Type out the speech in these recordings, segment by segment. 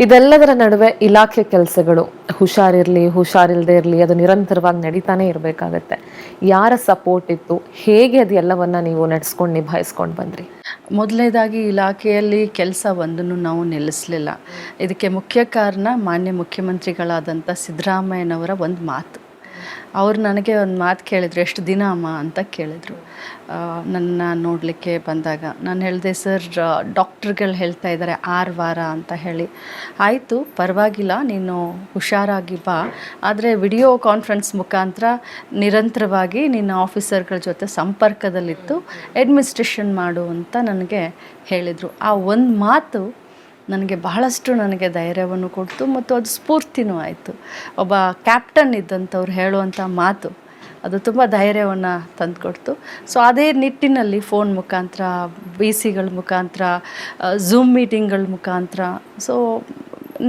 ಇದೆಲ್ಲದರ ನಡುವೆ ಇಲಾಖೆ ಕೆಲಸಗಳು ಹುಷಾರಿರಲಿ ಹುಷಾರಿಲ್ಲದೆ ಇರಲಿ ಅದು ನಿರಂತರವಾಗಿ ನಡೀತಾನೆ ಇರಬೇಕಾಗತ್ತೆ. ಯಾರ ಸಪೋರ್ಟ್ ಇತ್ತು, ಹೇಗೆ ಅದು ಎಲ್ಲವನ್ನ ನೀವು ನಡೆಸ್ಕೊಂಡು ನಿಭಾಯಿಸ್ಕೊಂಡು ಬಂದ್ರಿ? ಮೊದಲನೇದಾಗಿ ಇಲಾಖೆಯಲ್ಲಿ ಕೆಲಸ ಒಂದನ್ನು ನಾವು ನಿಲ್ಲಿಸಲಿಲ್ಲ. ಇದಕ್ಕೆ ಮುಖ್ಯ ಕಾರಣ ಮಾನ್ಯ ಮುಖ್ಯಮಂತ್ರಿಗಳಾದಂಥ ಸಿದ್ದರಾಮಯ್ಯನವರ ಒಂದು ಮಾತು. ಅವ್ರು ನನಗೆ ಒಂದು ಮಾತು ಕೇಳಿದರು, ಎಷ್ಟು ದಿನ ಅಮ್ಮ ಅಂತ ಕೇಳಿದರು ನನ್ನ ನೋಡಲಿಕ್ಕೆ ಬಂದಾಗ. ನಾನು ಹೇಳಿದೆ, ಸರ್ ಡಾಕ್ಟ್ರುಗಳು ಹೇಳ್ತಾ ಇದ್ದಾರೆ 6 ವಾರ ಅಂತ ಹೇಳಿ. ಆಯಿತು, ಪರವಾಗಿಲ್ಲ, ನೀನು ಹುಷಾರಾಗಿ ಬಾ, ಆದರೆ ವಿಡಿಯೋ ಕಾನ್ಫರೆನ್ಸ್ ಮುಖಾಂತರ ನಿರಂತರವಾಗಿ ನಿನ್ನ ಆಫೀಸರ್ಗಳ ಜೊತೆ ಸಂಪರ್ಕದಲ್ಲಿತ್ತು ಅಡ್ಮಿನಿಸ್ಟ್ರೇಷನ್ ಮಾಡು ಅಂತ ನನಗೆ ಹೇಳಿದರು. ಆ ಒಂದು ಮಾತು ನನಗೆ ಧೈರ್ಯವನ್ನು ಕೊಡ್ತು ಮತ್ತು ಅದು ಸ್ಫೂರ್ತಿನೂ ಆಯಿತು. ಒಬ್ಬ ಕ್ಯಾಪ್ಟನ್ ಇದ್ದಂಥವ್ರು ಹೇಳುವಂಥ ಮಾತು ಅದು ತುಂಬ ಧೈರ್ಯವನ್ನು ತಂದುಕೊಡ್ತು. ಸೊ ಅದೇ ನಿಟ್ಟಿನಲ್ಲಿ ಫೋನ್ ಮುಖಾಂತರ, ಸಿಗಳ ಮುಖಾಂತರ, ಝೂಮ್ ಮೀಟಿಂಗ್ಗಳ ಮುಖಾಂತರ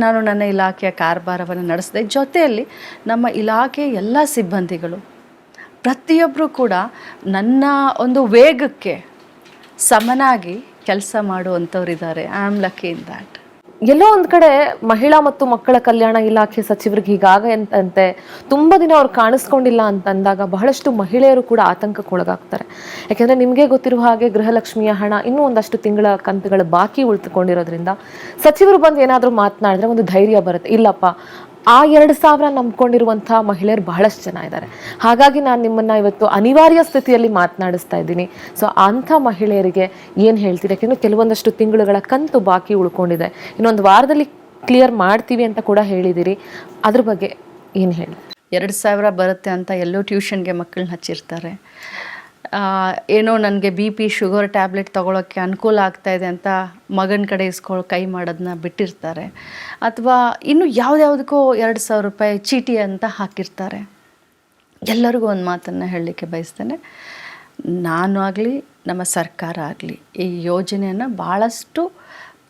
ನಾನು ನನ್ನ ಇಲಾಖೆಯ ಕಾರ್ಯಭಾರವನ್ನು ನಡೆಸಿದೆ. ಜೊತೆಯಲ್ಲಿ ನಮ್ಮ ಇಲಾಖೆಯ ಎಲ್ಲ ಸಿಬ್ಬಂದಿಗಳು ಪ್ರತಿಯೊಬ್ಬರು ಕೂಡ ನನ್ನ ಒಂದು ವೇಗಕ್ಕೆ ಸಮನಾಗಿ ಕೆಲಸ ಮಾಡುವಂಥವ್ರಿದ್ದಾರೆ. I am lucky in that. ಎಲ್ಲೋ ಒಂದು ಕಡೆ ಮಹಿಳಾ ಮತ್ತು ಮಕ್ಕಳ ಕಲ್ಯಾಣ ಇಲಾಖೆ ಸಚಿವರಿಗೆ ಹೀಗಾಗಂತೆ ತುಂಬ ದಿನ ಅವ್ರು ಕಾಣಿಸ್ಕೊಂಡಿಲ್ಲ ಅಂತಂದಾಗ ಬಹಳಷ್ಟು ಮಹಿಳೆಯರು ಕೂಡ ಆತಂಕಕ್ಕೊಳಗಾಗ್ತಾರೆ. ಯಾಕೆಂದರೆ ನಿಮಗೆ ಗೊತ್ತಿರುವ ಹಾಗೆ ಗೃಹಲಕ್ಷ್ಮಿಯ ಹಣ ಇನ್ನೂ ಒಂದಷ್ಟು ತಿಂಗಳ ಕಂತುಗಳು ಬಾಕಿ ಉಳಿದುಕೊಂಡಿರೋದ್ರಿಂದ ಸಚಿವರು ಬಂದು ಏನಾದರೂ ಮಾತನಾಡಿದ್ರೆ ಒಂದು ಧೈರ್ಯ ಬರುತ್ತೆ, ಇಲ್ಲಪ್ಪ ಆ 2,000 ನಂಬ್ಕೊಂಡಿರುವಂಥ ಮಹಿಳೆಯರು ಬಹಳಷ್ಟು ಜನ ಇದ್ದಾರೆ, ಹಾಗಾಗಿ ನಾನು ನಿಮ್ಮನ್ನು ಇವತ್ತು ಅನಿವಾರ್ಯ ಸ್ಥಿತಿಯಲ್ಲಿ ಮಾತನಾಡಿಸ್ತಾ ಇದ್ದೀನಿ. ಸೊ ಅಂಥ ಮಹಿಳೆಯರಿಗೆ ಏನು ಹೇಳ್ತೀರಿ? ಯಾಕೆಂದರೆ ಕೆಲವೊಂದಷ್ಟು ತಿಂಗಳುಗಳ ಕಂತು ಬಾಕಿ ಉಳ್ಕೊಂಡಿದೆ, ಇನ್ನೊಂದು ವಾರದಲ್ಲಿ ಕ್ಲಿಯರ್ ಮಾಡ್ತೀವಿ ಅಂತ ಕೂಡ ಹೇಳಿದ್ದೀರಿ. ಅದ್ರ ಬಗ್ಗೆ ಏನು ಹೇಳಿ? 2,000 ಬರುತ್ತೆ ಅಂತ ಎಲ್ಲೋ ಟ್ಯೂಷನ್ಗೆ ಮಕ್ಕಳನ್ನ ಹಚ್ಚಿರ್ತಾರೆ. ಏನೋ ನನಗೆ BP ಶುಗರ್ ಟ್ಯಾಬ್ಲೆಟ್ ತೊಗೊಳೋಕ್ಕೆ ಅನುಕೂಲ ಆಗ್ತಾಯಿದೆ ಅಂತ ಮಗನ ಕಡೆ ಕೈ ಮಾಡೋದನ್ನ ಬಿಟ್ಟಿರ್ತಾರೆ. ಅಥವಾ ಇನ್ನು ಯಾವುದ್ಯಾವುದಕ್ಕೋ 2,000 ರೂಪಾಯಿ ಚೀಟಿ ಅಂತ ಹಾಕಿರ್ತಾರೆ. ಎಲ್ಲರಿಗೂ ಒಂದು ಮಾತನ್ನು ಹೇಳಲಿಕ್ಕೆ ಬಯಸ್ತೇನೆ, ನಾನು ಆಗಲಿ ನಮ್ಮ ಸರ್ಕಾರ ಆಗಲಿ ಈ ಯೋಜನೆಯನ್ನು ಭಾಳಷ್ಟು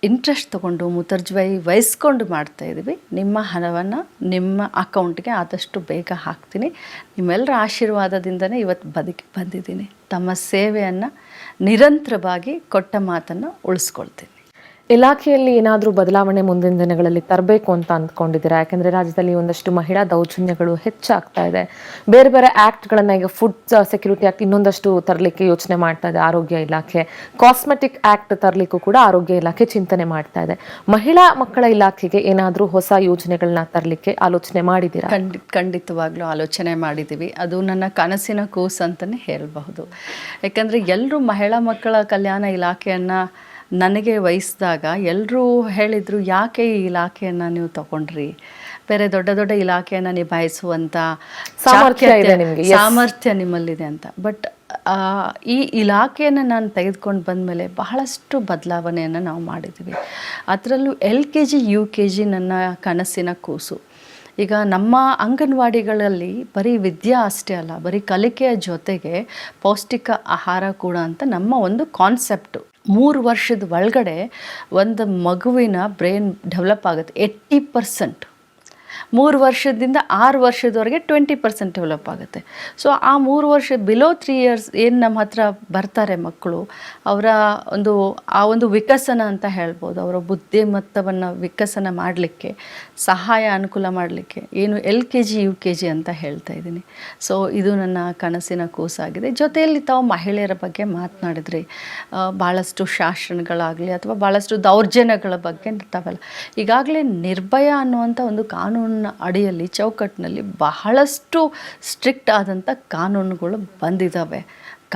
ಇಂಟ್ರೆಸ್ಟ್ ತೊಗೊಂಡು ಮುತರ್ಜಿ ವಹಿಸ್ಕೊಂಡು ಮಾಡ್ತಾಯಿದ್ದೀವಿ. ನಿಮ್ಮ ಹಣವನ್ನು ನಿಮ್ಮ ಅಕೌಂಟ್ಗೆ ಆದಷ್ಟು ಬೇಗ ಹಾಕ್ತೀನಿ. ನಿಮ್ಮೆಲ್ಲರ ಆಶೀರ್ವಾದದಿಂದನೇ ಇವತ್ತು ಬಂದಿದ್ದೀನಿ. ತಮ್ಮ ಸೇವೆಯನ್ನು ನಿರಂತರವಾಗಿ ಕೊಟ್ಟ ಮಾತನ್ನು ಉಳಿಸ್ಕೊಳ್ತೀನಿ. ಇಲಾಖೆಯಲ್ಲಿ ಏನಾದರೂ ಬದಲಾವಣೆ ಮುಂದಿನ ದಿನಗಳಲ್ಲಿ ತರಬೇಕು ಅಂತ ಅಂದ್ಕೊಂಡಿದ್ದೀರಾ? ಯಾಕೆಂದರೆ ರಾಜ್ಯದಲ್ಲಿ ಒಂದಷ್ಟು ಮಹಿಳಾ ದೌರ್ಜನ್ಯಗಳು ಹೆಚ್ಚಾಗ್ತಾ ಇದೆ. ಬೇರೆ ಬೇರೆ ಆ್ಯಕ್ಟ್ಗಳನ್ನು, ಈಗ ಫುಡ್ ಸೆಕ್ಯೂರಿಟಿ ಆ್ಯಕ್ಟ್ ಇನ್ನೊಂದಷ್ಟು ತರಲಿಕ್ಕೆ ಯೋಚನೆ ಮಾಡ್ತಾ ಇದೆ ಆರೋಗ್ಯ ಇಲಾಖೆ. ಕಾಸ್ಮೆಟಿಕ್ ಆ್ಯಕ್ಟ್ ತರಲಿಕ್ಕೂ ಕೂಡ ಆರೋಗ್ಯ ಇಲಾಖೆ ಚಿಂತನೆ ಮಾಡ್ತಾ ಇದೆ. ಮಹಿಳಾ ಮಕ್ಕಳ ಇಲಾಖೆಗೆ ಏನಾದರೂ ಹೊಸ ಯೋಜನೆಗಳನ್ನ ತರಲಿಕ್ಕೆ ಆಲೋಚನೆ ಮಾಡಿದ್ದೀರಾ? ಖಂಡಿತವಾಗ್ಲೂ ಆಲೋಚನೆ ಮಾಡಿದ್ದೀವಿ. ಅದು ನನ್ನ ಕನಸಿನ ಕೂಸು ಅಂತಲೇ ಹೇಳಬಹುದು. ಯಾಕಂದರೆ ಎಲ್ಲರೂ ಮಹಿಳಾ ಮಕ್ಕಳ ಕಲ್ಯಾಣ ಇಲಾಖೆಯನ್ನು ನನಗೆ ವಹಿಸಿದಾಗ ಎಲ್ಲರೂ ಹೇಳಿದರು, ಯಾಕೆ ಈ ಇಲಾಖೆಯನ್ನು ನೀವು ತಗೊಂಡ್ರಿ? ಬೇರೆ ದೊಡ್ಡ ದೊಡ್ಡ ಇಲಾಖೆಯನ್ನು ನಿಭಾಯಿಸುವಂಥ ಸಾಮರ್ಥ್ಯ ನಿಮ್ಮಲ್ಲಿದೆ ಅಂತ. ಬಟ್ ಈ ಇಲಾಖೆಯನ್ನು ನಾನು ತೆಗೆದುಕೊಂಡು ಬಂದಮೇಲೆ ಬಹಳಷ್ಟು ಬದಲಾವಣೆಯನ್ನು ನಾವು ಮಾಡಿದ್ದೀವಿ. ಅದರಲ್ಲೂ LKG UKG ನನ್ನ ಕನಸಿನ ಕೂಸು. ಈಗ ನಮ್ಮ ಅಂಗನವಾಡಿಗಳಲ್ಲಿ ಬರೀ ವಿದ್ಯೆ ಅಷ್ಟೇ ಅಲ್ಲ, ಬರೀ ಕಲಿಕೆಯ ಜೊತೆಗೆ ಪೌಷ್ಟಿಕ ಆಹಾರ ಕೂಡ ಅಂತ ನಮ್ಮ ಒಂದು ಕಾನ್ಸೆಪ್ಟು. 3 ವರ್ಷದ ಒಳಗಡೆ ಒಂದು ಮಗುವಿನ ಬ್ರೈನ್ ಡೆವಲಪ್ ಆಗುತ್ತೆ 80%. 3 ವರ್ಷದಿಂದ 6 ವರ್ಷದವರೆಗೆ 20% ಡೆವಲಪ್ ಆಗುತ್ತೆ. ಸೊ ಆ 3 ವರ್ಷ ಬಿಲೋ 3 ಇಯರ್ಸ್ ಏನು ನಮ್ಮ ಹತ್ರ ಬರ್ತಾರೆ ಮಕ್ಕಳು, ಅವರ ಒಂದು ವಿಕಸನ ಅಂತ ಹೇಳ್ಬೋದು, ಅವರ ಬುದ್ಧಿಮತ್ತವನ್ನು ವಿಕಸನ ಮಾಡಲಿಕ್ಕೆ ಅನುಕೂಲ ಮಾಡಲಿಕ್ಕೆ ಏನು LKG UKG ಅಂತ ಹೇಳ್ತಾ ಇದ್ದೀನಿ. ಸೊ ಇದು ನನ್ನ ಕನಸಿನ ಕೂಸಾಗಿದೆ. ಜೊತೆಯಲ್ಲಿ ತಾವು ಮಹಿಳೆಯರ ಬಗ್ಗೆ ಮಾತನಾಡಿದ್ರಿ. ಭಾಳಷ್ಟು ಶಾಸನಗಳಾಗಲಿ ಅಥವಾ ಭಾಳಷ್ಟು ದೌರ್ಜನ್ಯಗಳ ಬಗ್ಗೆ ತಾವೆಲ್ಲ ಈಗಾಗಲೇ ನಿರ್ಭಯ ಅನ್ನುವಂಥ ಒಂದು ಕಾನೂನು ಅಡಿಯಲ್ಲಿ ಚೌಕಟ್ಟಿನಲ್ಲಿ ಬಹಳಷ್ಟು ಸ್ಟ್ರಿಕ್ಟ್ ಆದಂಥ ಕಾನೂನುಗಳು ಬಂದಿದ್ದಾವೆ.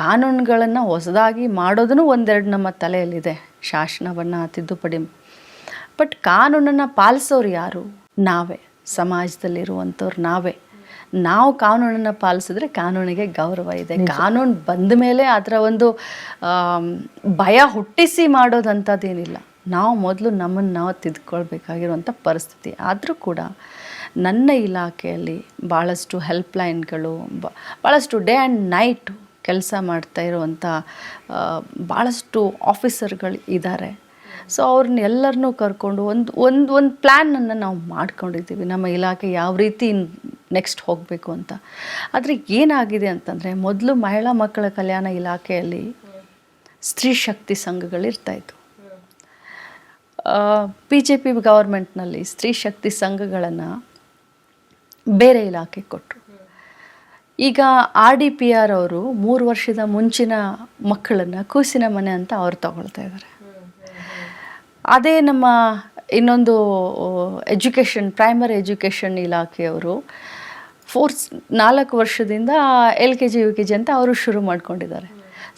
ಕಾನೂನುಗಳನ್ನು ಹೊಸದಾಗಿ ಮಾಡೋದನ್ನು ಒಂದೆರಡು ನಮ್ಮ ತಲೆಯಲ್ಲಿದೆ, ಶಾಸನವನ್ನು ತಿದ್ದುಪಡಿ. ಬಟ್ ಕಾನೂನನ್ನು ಪಾಲಿಸೋರು ಯಾರು? ನಾವೇ, ಸಮಾಜದಲ್ಲಿರುವಂಥವ್ರು ನಾವೇ. ನಾವು ಕಾನೂನನ್ನು ಪಾಲಿಸಿದ್ರೆ ಕಾನೂನಿಗೆ ಗೌರವ ಇದೆ. ಕಾನೂನು ಬಂದ ಮೇಲೆ ಅದರ ಒಂದು ಭಯ ಹುಟ್ಟಿಸಿ ಮಾಡೋದಂಥದ್ದೇನಿಲ್ಲ. ನಾವು ಮೊದಲು ನಮ್ಮನ್ನು ನಾವು ತಿದ್ದುಕೊಳ್ಬೇಕಾಗಿರುವಂಥ ಪರಿಸ್ಥಿತಿ. ಆದರೂ ಕೂಡ ನನ್ನ ಇಲಾಖೆಯಲ್ಲಿ ಭಾಳಷ್ಟು ಹೆಲ್ಪ್ಲೈನ್ಗಳು, ಭಾಳಷ್ಟು ಡೇ ಆ್ಯಂಡ್ ನೈಟ್ ಕೆಲಸ ಮಾಡ್ತಾ ಇರುವಂಥ ಭಾಳಷ್ಟು ಆಫೀಸರ್ಗಳು ಇದ್ದಾರೆ. ಸೊ ಅವ್ರನ್ನೆಲ್ಲರನ್ನೂ ಕರ್ಕೊಂಡು ಒಂದು ಪ್ಲ್ಯಾನನ್ನು ನಾವು ಮಾಡ್ಕೊಂಡಿದ್ದೀವಿ, ನಮ್ಮ ಇಲಾಖೆ ಯಾವ ರೀತಿ ನೆಕ್ಸ್ಟ್ ಹೋಗಬೇಕು ಅಂತ. ಆದರೆ ಏನಾಗಿದೆ ಅಂತಂದರೆ, ಮೊದಲು ಮಹಿಳಾ ಮಕ್ಕಳ ಕಲ್ಯಾಣ ಇಲಾಖೆಯಲ್ಲಿ ಸ್ತ್ರೀ ಶಕ್ತಿ ಸಂಘಗಳಿರ್ತಾಯಿತ್ತು. BJP ಗವರ್ಮೆಂಟ್ನಲ್ಲಿ ಸ್ತ್ರೀ ಶಕ್ತಿ ಸಂಘಗಳನ್ನು ಬೇರೆ ಇಲಾಖೆ ಕೊಟ್ಟರು. ಈಗ RDPR ಅವರು 3 ವರ್ಷದ ಮುಂಚಿನ ಮಕ್ಕಳನ್ನು ಕೂಸಿನ ಮನೆ ಅಂತ ಅವ್ರು ತಗೊಳ್ತಾ ಇದ್ದಾರೆ. ಅದೇ ನಮ್ಮ ಇನ್ನೊಂದು ಪ್ರೈಮರಿ ಎಜುಕೇಷನ್ ಇಲಾಖೆಯವರು 4 ವರ್ಷದಿಂದ LKG UKG ಅಂತ ಅವರು ಶುರು ಮಾಡ್ಕೊಂಡಿದ್ದಾರೆ.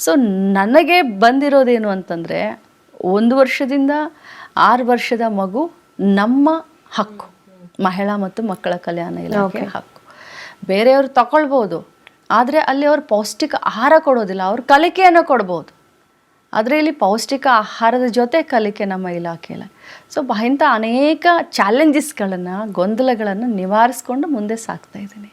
ಸೊ ನನಗೆ ಬಂದಿರೋದೇನು ಅಂತಂದರೆ 1 ವರ್ಷದಿಂದ 6 ವರ್ಷದ ಮಗು ನಮ್ಮ ಹಕ್ಕು, ಮಹಿಳಾ ಮತ್ತು ಮಕ್ಕಳ ಕಲ್ಯಾಣ ಇಲಾಖೆ ಹಕ್ಕು. ಬೇರೆಯವರು ತಗೊಳ್ಬೋದು, ಆದರೆ ಅಲ್ಲಿ ಅವ್ರು ಪೌಷ್ಟಿಕ ಆಹಾರ ಕೊಡೋದಿಲ್ಲ, ಅವ್ರು ಕಲಿಕೆಯನ್ನು ಕೊಡ್ಬೋದು. ಆದರೆ ಇಲ್ಲಿ ಪೌಷ್ಟಿಕ ಆಹಾರದ ಜೊತೆ ಕಲಿಕೆ ನಮ್ಮ ಇಲಾಖೆಯಲ್ಲಿ. ಸೊ ಇಂಥ ಅನೇಕ ಚಾಲೆಂಜಸ್ಗಳನ್ನು, ಗೊಂದಲಗಳನ್ನು ನಿವಾರಿಸ್ಕೊಂಡು ಮುಂದೆ ಸಾಗ್ತಾ ಇದ್ದೀನಿ.